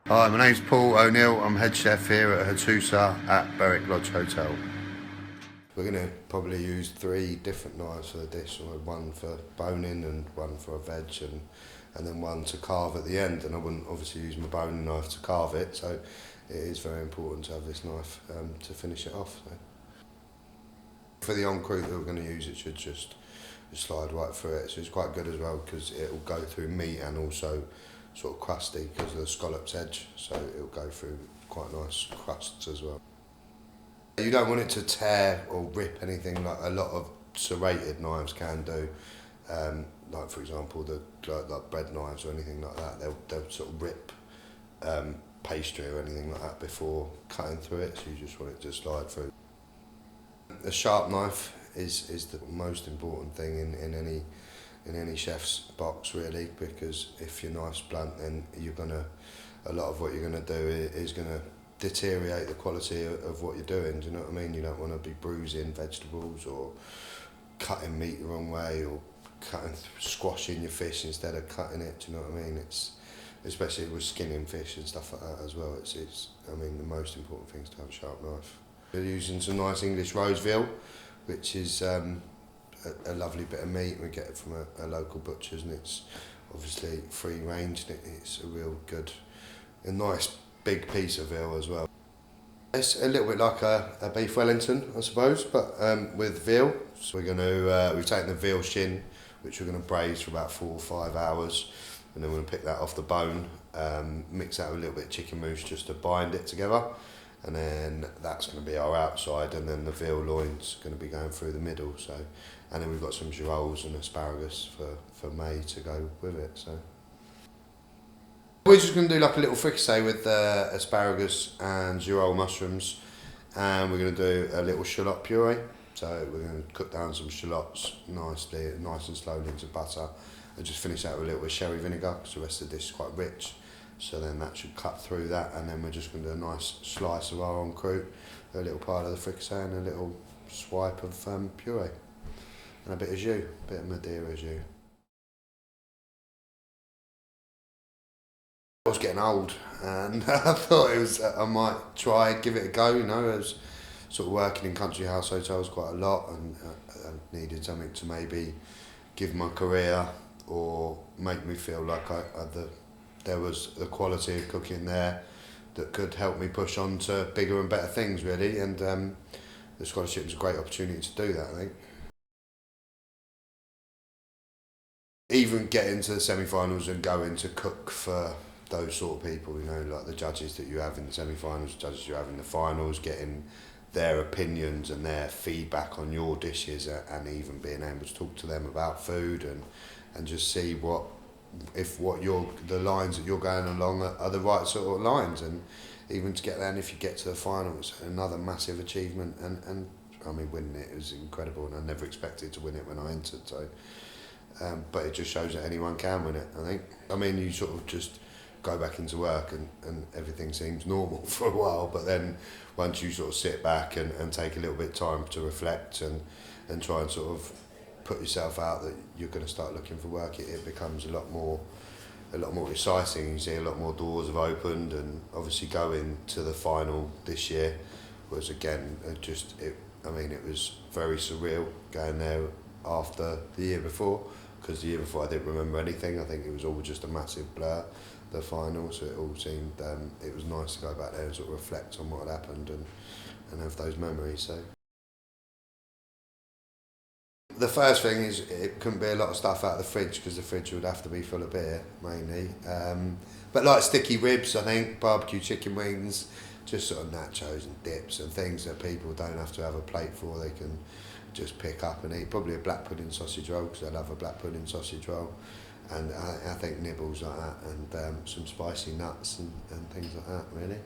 Hi, my name's Paul O'Neill. I'm head chef here at Hattusa at Berwick Lodge Hotel. We're going to probably use 3 different knives for the dish, one for boning and one for a veg and then one to carve at the end. And I wouldn't obviously use my boning knife to carve it, so it is very important to have this knife to finish it off. So. For the encroute that we're going to use, it should just slide right through it, so it's quite good as well because it will go through meat and also sort of crusty because of the scallop's edge, so it will go through quite nice crusts as well. You don't want it to tear or rip anything like a lot of serrated knives can do, like for example like bread knives or anything like that. They'll sort of rip pastry or anything like that before cutting through it, so you just want it to slide through. A sharp knife is the most important thing in any chef's box, really, because if your knife's blunt, then a lot of what you're gonna do is gonna deteriorate the quality of what you're doing. Do you know what I mean? You don't want to be bruising vegetables or cutting meat the wrong way or squashing your fish instead of cutting it. Do you know what I mean? It's especially with skinning fish and stuff like that as well. It's I mean, the most important thing is to have a sharp knife. We're using some nice English Roux veal, which is a lovely bit of meat. We get it from a local butcher's, and it's obviously free range, and it's a real good, a nice big piece of veal as well. It's a little bit like a Beef Wellington, I suppose, but with veal. So we've taken the veal shin, which we're going to braise for about 4 or 5 hours, and then we're going to pick that off the bone, mix that with a little bit of chicken mousse just to bind it together. And then that's going to be our outside, and then the veal loin's going to be going through the middle. So, and then we've got some girolles and asparagus for May to go with it. So we're just going to do like a little fricassee with asparagus and girolle mushrooms, and we're going to do a little shallot puree. So we're going to cook down some shallots nice and slowly into butter, and just finish that with a little bit of sherry vinegar because the rest of the dish is quite rich. So then that should cut through that, and then we're just going to do a nice slice of our encroute, a little part of the fricassee and a little swipe of puree, and a bit of jus, a bit of Madeira jus. I was getting old, and I thought I might try, give it a go. You know, I was sort of working in country house hotels quite a lot, and I needed something to maybe give my career or make me feel like there was the quality of cooking there that could help me push on to bigger and better things, really, and the scholarship was a great opportunity to do that, I think. Even getting to the semi-finals and going to cook for those sort of people, you know, like the judges that you have in the semi-finals, judges you have in the finals, getting their opinions and their feedback on your dishes, and even being able to talk to them about food and just see the lines that you're going along are the right sort of lines, and even to get there, and if you get to the finals, another massive achievement, and I mean, winning it was incredible, and I never expected to win it when I entered, so but it just shows that anyone can win it, I think. I mean, you sort of just go back into work and everything seems normal for a while, but then once you sort of sit back and take a little bit of time to reflect and try and sort of put yourself out that you're going to start looking for work, it becomes a lot more exciting. You see a lot more doors have opened, and obviously going to the final this year was again it was very surreal going there after the year before, because the year before I didn't remember anything. I think it was all just a massive blur, the final, so it all seemed it was nice to go back there and sort of reflect on what had happened and have those memories. So the first thing is it couldn't be a lot of stuff out of the fridge, because the fridge would have to be full of beer mainly. But like sticky ribs, I think, barbecue chicken wings, just sort of nachos and dips and things that people don't have to have a plate for, they can just pick up and eat. Probably a black pudding sausage roll, because I love a black pudding sausage roll. And I think nibbles like that, and some spicy nuts and things like that, really.